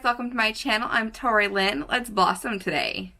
welcome to my channel. I'm Tori Lynn. Let's blossom today.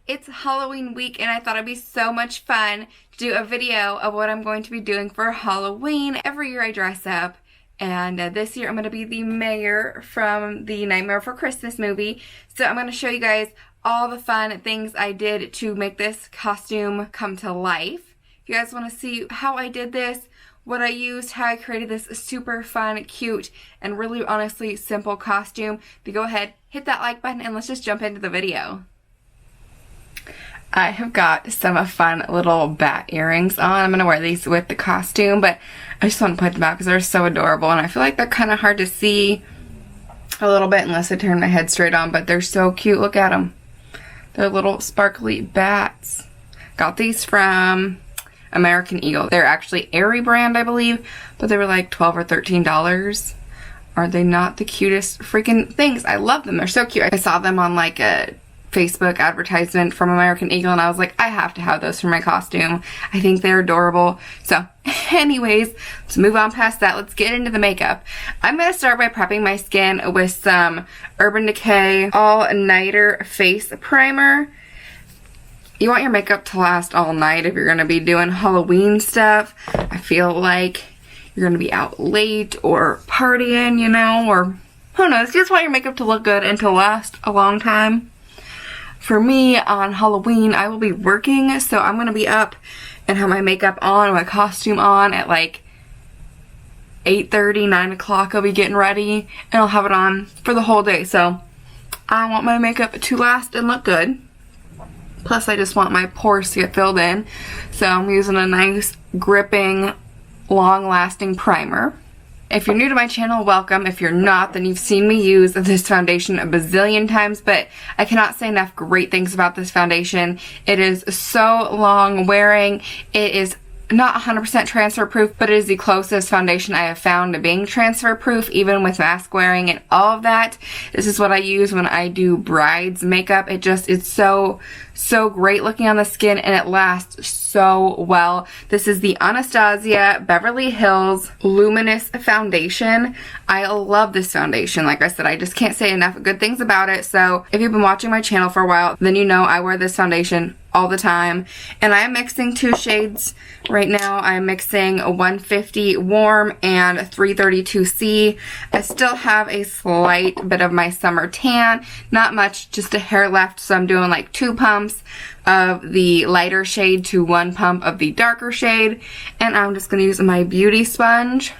It's Halloween week and I thought it'd be so much fun to do a video of what I'm going to be doing for Halloween. Every year I dress up, and this year I'm going to be the mayor from the Nightmare Before Christmas movie. So I'm going to show you guys all the fun things I did to make this costume come to life. If you guys want to see how I did this, what I used, how I created this super fun, cute, and really honestly simple costume, then go ahead, hit that like button, and let's just jump into the video. I have got some fun little bat earrings on. I'm going to wear these with the costume, but I just want to point them out because they're so adorable, and I feel like they're kind of hard to see a little bit unless I turn my head straight on, but they're so cute. Look at them. They're little sparkly bats. Got these from American Eagle. They're actually Aerie brand, I believe, but they were like $12 or $13. Are they not the cutest freaking things? I love them. They're so cute. I saw them on like a Facebook advertisement from American Eagle, and I was like, I have to have those for my costume. I think they're adorable. So anyways, let's move on past that. Let's get into the makeup. I'm going to start by prepping my skin with some Urban Decay All-Nighter Face Primer. You want your makeup to last all night if you're going to be doing Halloween stuff. I feel like you're going to be out late or partying, you know, or who knows. You just want your makeup to look good and to last a long time. For me, on Halloween, I will be working, so I'm going to be up and have my makeup on, my costume on at like 8:30, 9 o'clock. I'll be getting ready, and I'll have it on for the whole day. So I want my makeup to last and look good. Plus, I just want my pores to get filled in. So I'm using a nice, gripping, long-lasting primer. If you're new to my channel, welcome. If you're not, then you've seen me use this foundation a bazillion times, but I cannot say enough great things about this foundation. It is so long wearing. It is not 100% transfer proof, but it is the closest foundation I have found to being transfer proof, even with mask wearing and all of that. This is what I use when I do brides makeup. It's so great looking on the skin, and it lasts so well. This is the Anastasia Beverly Hills Luminous Foundation. I love this foundation. Like I said, I just can't say enough good things about it. So if you've been watching my channel for a while, then you know I wear this foundation all the time. And I am mixing two shades right now. I'm mixing a 150 Warm and 332C. I still have a slight bit of my summer tan. Not much, just a hair left. So I'm doing like 2 pumps of the lighter shade to 1 pump of the darker shade. And I'm just going to use my beauty sponge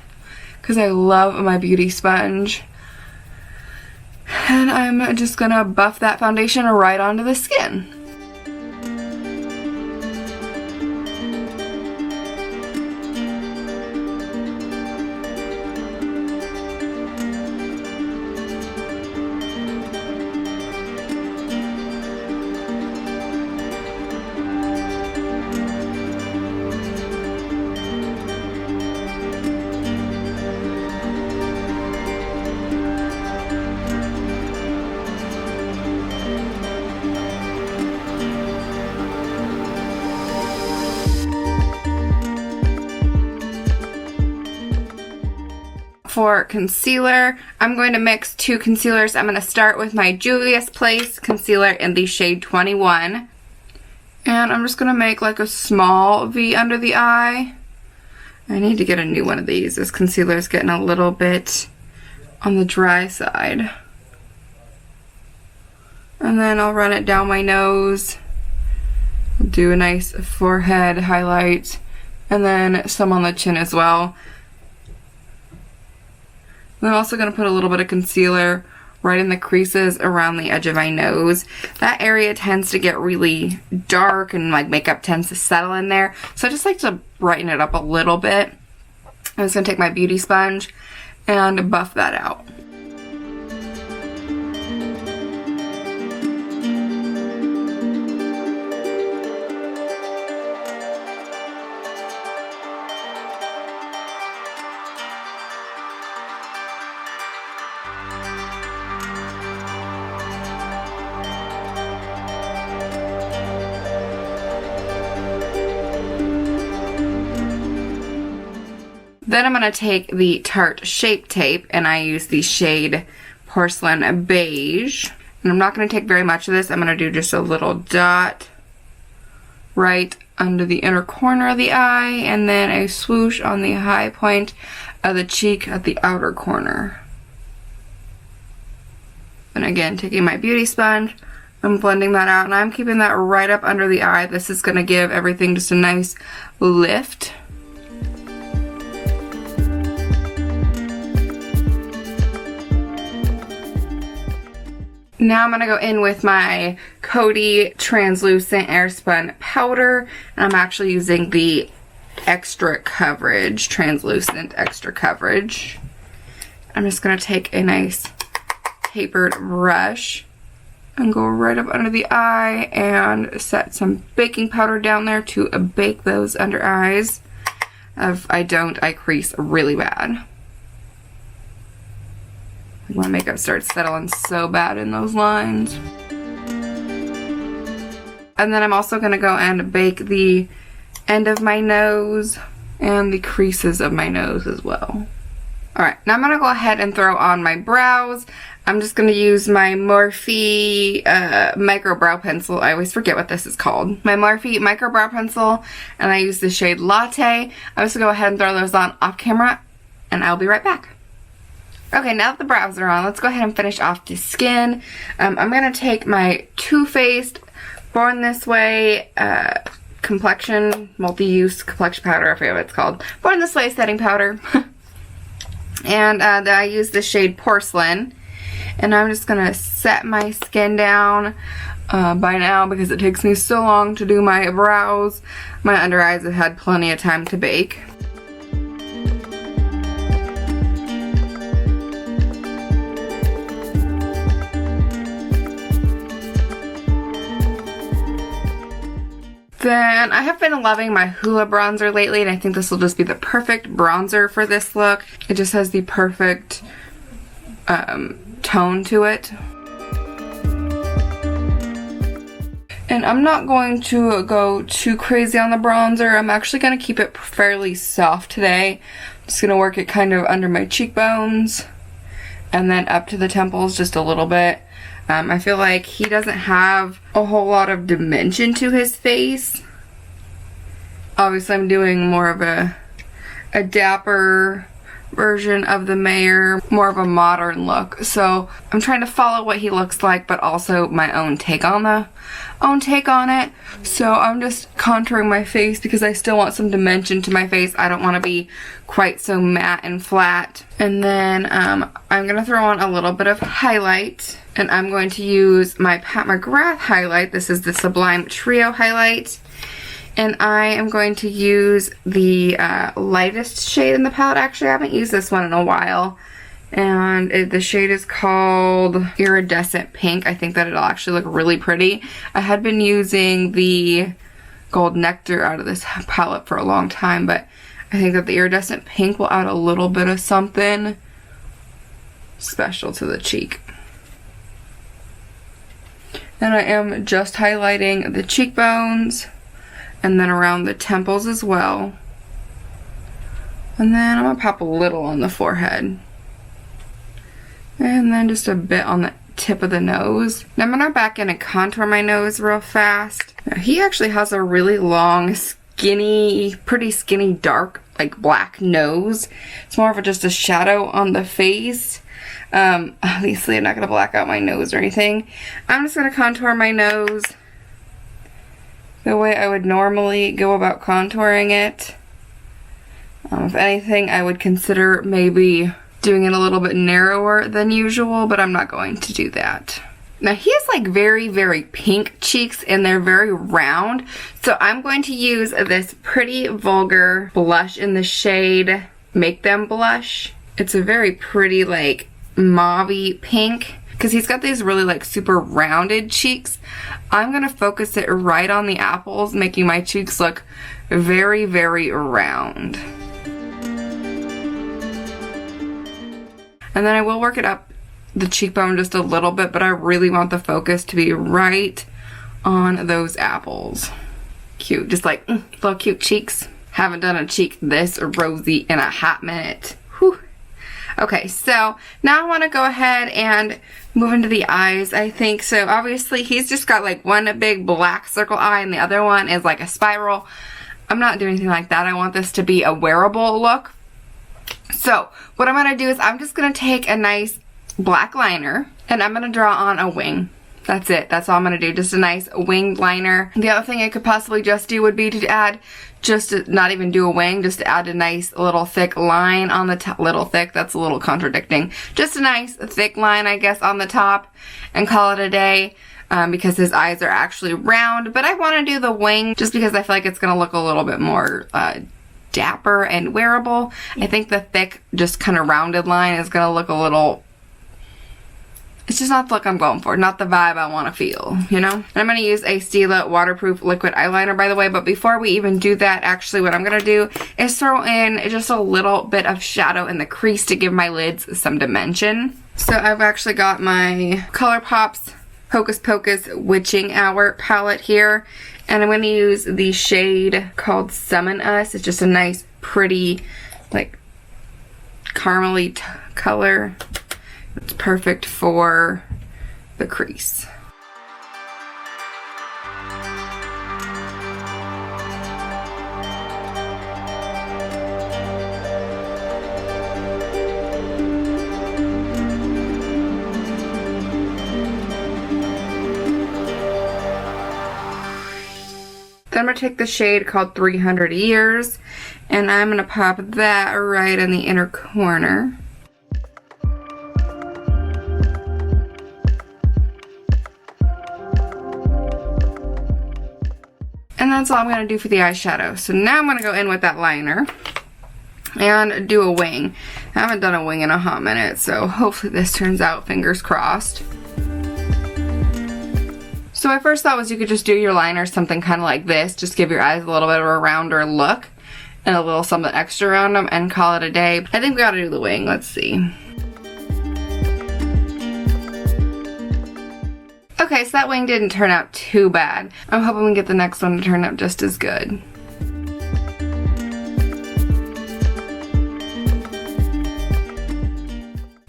because I love my beauty sponge. And I'm just going to buff that foundation right onto the skin. For concealer, I'm going to mix 2 concealers. I'm going to start with my Juvia's Place concealer in the shade 21. And I'm just going to make like a small V under the eye. I need to get a new one of these. This concealer is getting a little bit on the dry side. And then I'll run it down my nose. Do a nice forehead highlight. And then some on the chin as well. I'm also going to put a little bit of concealer right in the creases around the edge of my nose. That area tends to get really dark and like makeup tends to settle in there. So I just like to brighten it up a little bit. I'm just going to take my beauty sponge and buff that out. Then I'm going to take the Tarte Shape Tape, and I use the shade Porcelain Beige. And I'm not going to take very much of this. I'm going to do just a little dot right under the inner corner of the eye, and then a swoosh on the high point of the cheek at the outer corner. And again, taking my beauty sponge, I'm blending that out, and I'm keeping that right up under the eye. This is going to give everything just a nice lift. Now I'm going to go in with my Coty Translucent Airspun Powder, and I'm actually using the Extra Coverage, Translucent Extra Coverage. I'm just going to take a nice tapered brush and go right up under the eye and set some baking powder down there to bake those under eyes. If I don't, I crease really bad. My makeup starts settling so bad in those lines. And then I'm also going to go and bake the end of my nose and the creases of my nose as well. Alright, now I'm going to go ahead and throw on my brows. I'm just going to use my Morphe Micro Brow Pencil. I always forget what this is called. My Morphe Micro Brow Pencil, and I use the shade Latte. I'm just going to go ahead and throw those on off camera, and I'll be right back. Okay, now that the brows are on, let's go ahead and finish off the skin. I'm going to take my Too Faced Born This Way complexion, multi-use complexion powder, I forget what it's called. Born This Way setting powder. And I use the shade Porcelain. And I'm just going to set my skin down by now because it takes me so long to do my brows. My under eyes have had plenty of time to bake. Then I have been loving my Hoola bronzer lately, and I think this will just be the perfect bronzer for this look. It just has the perfect tone to it. And I'm not going to go too crazy on the bronzer. I'm actually going to keep it fairly soft today. I'm just going to work it kind of under my cheekbones and then up to the temples just a little bit. I feel like he doesn't have a whole lot of dimension to his face. Obviously, I'm doing more of a dapper version of the mayor, more of a modern look. So I'm trying to follow what he looks like, but also my own take on it. So I'm just contouring my face because I still want some dimension to my face. I don't want to be quite so matte and flat. And then I'm gonna throw on a little bit of highlight, and I'm going to use my Pat McGrath highlight. This is the Sublime Trio highlight. And I am going to use the lightest shade in the palette. Actually, I haven't used this one in a while. And the shade is called Iridescent Pink. I think that it'll actually look really pretty. I had been using the Gold Nectar out of this palette for a long time, but I think that the Iridescent Pink will add a little bit of something special to the cheek. And I am just highlighting the cheekbones and then around the temples as well. And then I'm gonna pop a little on the forehead. And then just a bit on the tip of the nose. Now I'm gonna back in and contour my nose real fast. Now, he actually has a really long, skinny, pretty skinny, dark, like black nose. It's more of just a shadow on the face. Obviously I'm not gonna black out my nose or anything. I'm just gonna contour my nose the way I would normally go about contouring it. If anything, I would consider maybe doing it a little bit narrower than usual, but I'm not going to do that. Now he has like very, very pink cheeks and they're very round. So I'm going to use this Pretty Vulgar blush in the shade Make Them Blush. It's a very pretty like mauve-y pink. Because he's got these really like super rounded cheeks. I'm going to focus it right on the apples, making my cheeks look very, very round. And then I will work it up the cheekbone just a little bit, but I really want the focus to be right on those apples. Cute, just like little cute cheeks. Haven't done a cheek this rosy in a hot minute. Whew. Okay, so now I want to go ahead and move into the eyes, I think. So obviously he's just got like one big black circle eye and the other one is like a spiral. I'm not doing anything like that. I want this to be a wearable look. So what I'm going to do is I'm just going to take a nice black liner and I'm going to draw on a wing. That's it. That's all I'm going to do. Just a nice winged liner. The other thing I could possibly just do would be to add, just to not even do a wing, just to add a nice little thick line on the top. Little thick, that's a little contradicting. Just a nice thick line, I guess, on the top and call it a day. Because his eyes are actually round. But I want to do the wing just because I feel like it's going to look a little bit more dapper and wearable. I think the thick, just kind of rounded line is going to look a little... It's just not the look I'm going for, not the vibe I want to feel, you know? And I'm going to use a Stila waterproof liquid eyeliner, by the way, but before we even do that, actually what I'm going to do is throw in just a little bit of shadow in the crease to give my lids some dimension. So I've actually got my ColourPop's Hocus Pocus Witching Hour palette here, and I'm going to use the shade called Summon Us. It's just a nice, pretty, like, caramely color. It's perfect for the crease. Then I'm going to take the shade called 300 Years, and I'm going to pop that right in the inner corner. And that's all I'm going to do for the eyeshadow. So now I'm going to go in with that liner and do a wing. I haven't done a wing in a hot minute, so hopefully this turns out, fingers crossed. So my first thought was you could just do your liner something kind of like this. Just give your eyes a little bit of a rounder look and a little something extra around them and call it a day. I think we got to do the wing. Let's see. Okay, so that wing didn't turn out too bad. I'm hoping we get the next one to turn out just as good.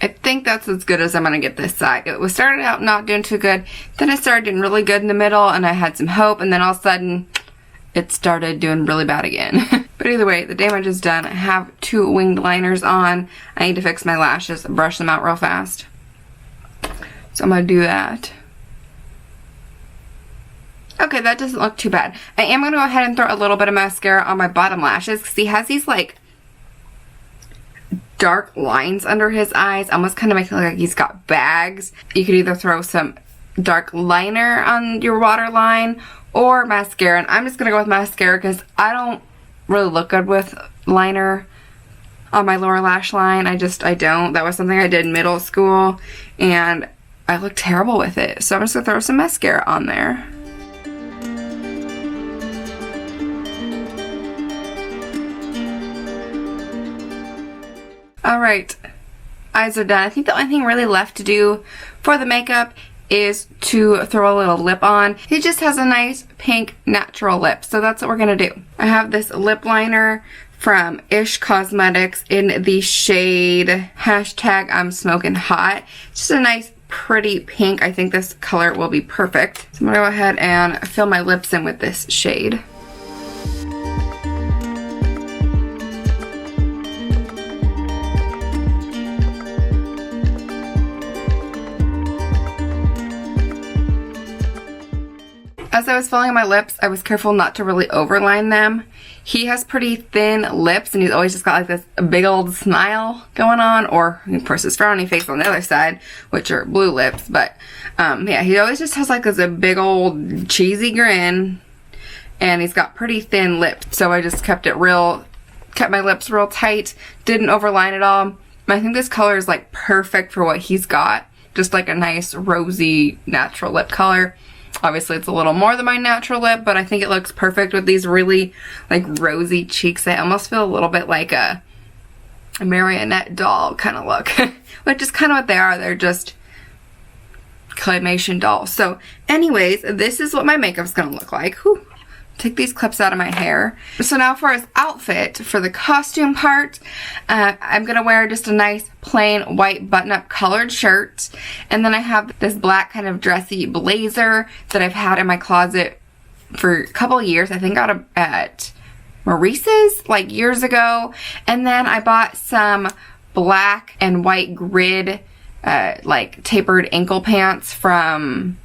I think that's as good as I'm going to get this side. It was started out not doing too good, then it started doing really good in the middle, and I had some hope, and then all of a sudden, it started doing really bad again. But either way, the damage is done. I have 2 winged liners on. I need to fix my lashes, brush them out real fast. So I'm going to do that. Okay, that doesn't look too bad. I am going to go ahead and throw a little bit of mascara on my bottom lashes because he has these like dark lines under his eyes, almost kind of making it look like he's got bags. You could either throw some dark liner on your waterline or mascara, and I'm just going to go with mascara because I don't really look good with liner on my lower lash line. I don't. That was something I did in middle school and I look terrible with it. So I'm just going to throw some mascara on there. Alright, eyes are done. I think the only thing really left to do for the makeup is to throw a little lip on. He just has a nice pink natural lip, so that's what we're going to do. I have this lip liner from Ish Cosmetics in the shade #I'm Smoking Hot. Just a nice pretty pink. I think this color will be perfect. So I'm going to go ahead and fill my lips in with this shade. As I was filling my lips, I was careful not to really overline them. He has pretty thin lips, and he's always just got like this big old smile going on, or of course his frowny face on the other side, which are blue lips. But yeah, he always just has like this big old cheesy grin, and he's got pretty thin lips. So I just kept my lips real tight, didn't overline at all. I think this color is like perfect for what he's got, just like a nice rosy natural lip color. Obviously it's a little more than my natural lip, but I think it looks perfect with these really like rosy cheeks. I almost feel a little bit like a marionette doll kind of look, which is kind of what they are. They're just claymation dolls. So anyways, this is what my makeup's gonna look like. Whew. take these clips out of my hair. So now for his outfit, for the costume part, I'm gonna wear just a nice plain white button-up colored shirt, and then I have this black kind of dressy blazer that I've had in my closet for a couple of years. I think I got it at MOONRISE like years ago, and then I bought some black and white grid like tapered ankle pants from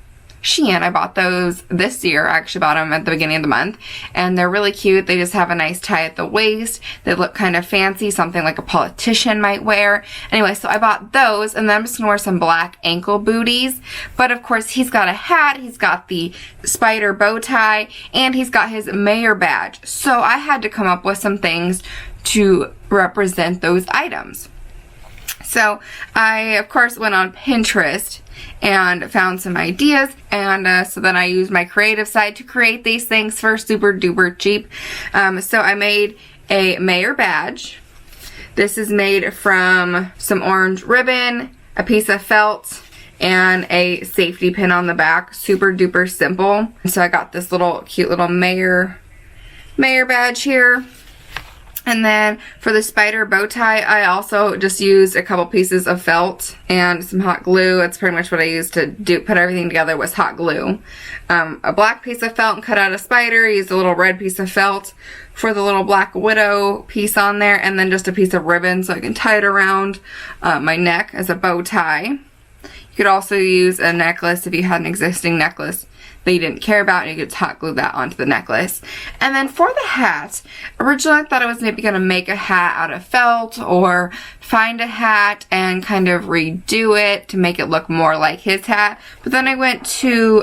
Shein. I bought those this year. I actually bought them at the beginning of the month, and they're really cute. They just have a nice tie at the waist. They look kind of fancy, something like a politician might wear. Anyway, so I bought those, and then I'm just gonna wear some black ankle booties. But of course, he's got a hat, he's got the spider bow tie, and he's got his mayor badge. So I had to come up with some things to represent those items. So I, of course, went on Pinterest and found some ideas, and so then I used my creative side to create these things for super duper cheap. So I made a mayor badge. This is made from some orange ribbon, a piece of felt, and a safety pin on the back. Super duper simple. So I got this little cute little mayor badge here. And then for the spider bow tie, I also just used a couple pieces of felt and some hot glue. That's pretty much what I used to put everything together, was hot glue. A black piece of felt and cut out a spider. I used a little red piece of felt for the little black widow piece on there, and then just a piece of ribbon so I can tie it around my neck as a bow tie. You could also use a necklace if you had an existing necklace that you didn't care about, and you could hot glue that onto the necklace. And then for the hat, originally I thought I was maybe going to make a hat out of felt, or find a hat and kind of redo it to make it look more like his hat. But then I went to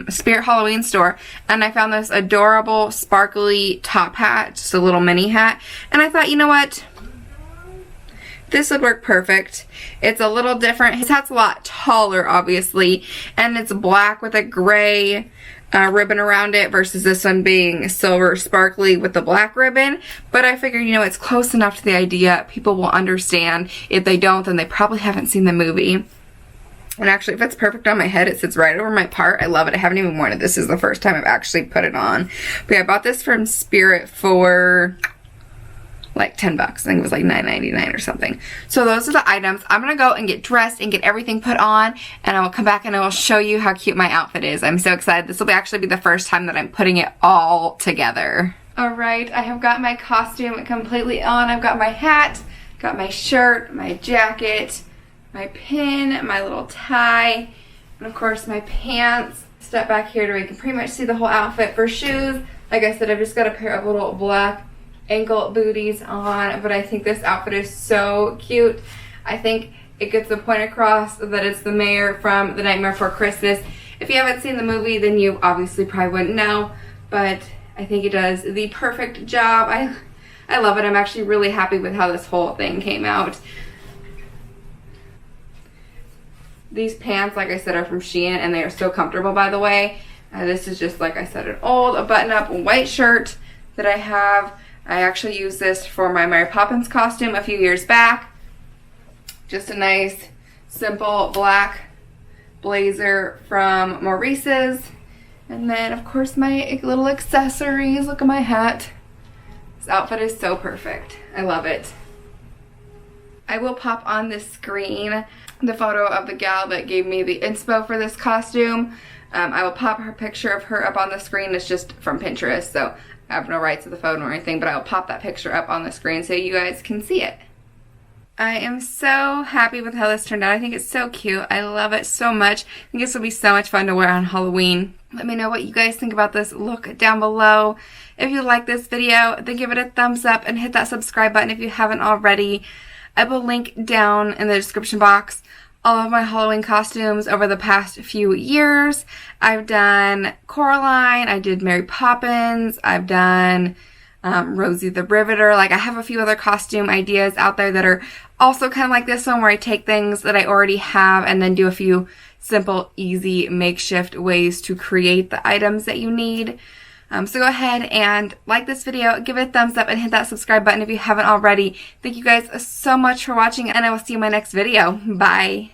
Spirit Halloween store, and I found this adorable sparkly top hat, just a little mini hat. And I thought, you know what? This would work perfect. It's a little different. His hat's a lot taller, obviously, and it's black with a gray ribbon around it versus this one being silver sparkly with the black ribbon. But I figured, you know, it's close enough to the idea. People will understand. If they don't, then they probably haven't seen the movie. And actually, it fits perfect on my head. It sits right over my part. I love it. I haven't even worn it. This is the first time I've actually put it on. But yeah, I bought this from Spirit for like 10 bucks. I think it was like $9.99 or something. So those are the items. I'm gonna go and get dressed and get everything put on, and I will come back and I will show you how cute my outfit is. I'm so excited. This will actually be the first time that I'm putting it all together. Alright, I have got my costume completely on. I've got my hat, got my shirt, my jacket, my pin, my little tie, and of course my pants. Step back here to where you can pretty much see the whole outfit. For shoes, like I said, I've just got a pair of little black ankle booties on, but I think this outfit is so cute. I think it gets the point across that it's the mayor from The Nightmare Before Christmas. If you haven't seen the movie, then you obviously probably wouldn't know, but I think it does the perfect job. I love it. I'm actually really happy with how this whole thing came out. These pants, like I said, are from Shein, and they are so comfortable, by the way. This is just, like I said, an old button-up white shirt that I have. I actually used this for my Mary Poppins costume a few years back. Just a nice, simple black blazer from MOONRISE. And then, of course, my little accessories. Look at my hat. This outfit is so perfect. I love it. I will pop on the screen the photo of the gal that gave me the inspo for this costume. I will pop her picture of her up on the screen. It's just from Pinterest, so I have no rights to the photo or anything, but I will pop that picture up on the screen so you guys can see it. I am so happy with how this turned out. I think it's so cute. I love it so much. I think this will be so much fun to wear on Halloween. Let me know what you guys think about this look down below. If you like this video, then give it a thumbs up and hit that subscribe button if you haven't already. I will link down in the description box all of my Halloween costumes over the past few years. I've done Coraline, I did Mary Poppins, I've done Rosie the Riveter. Like, I have a few other costume ideas out there that are also kind of like this one, where I take things that I already have and then do a few simple, easy, makeshift ways to create the items that you need. So go ahead and like this video, give it a thumbs up, and hit that subscribe button if you haven't already. Thank you guys so much for watching, and I will see you in my next video. Bye!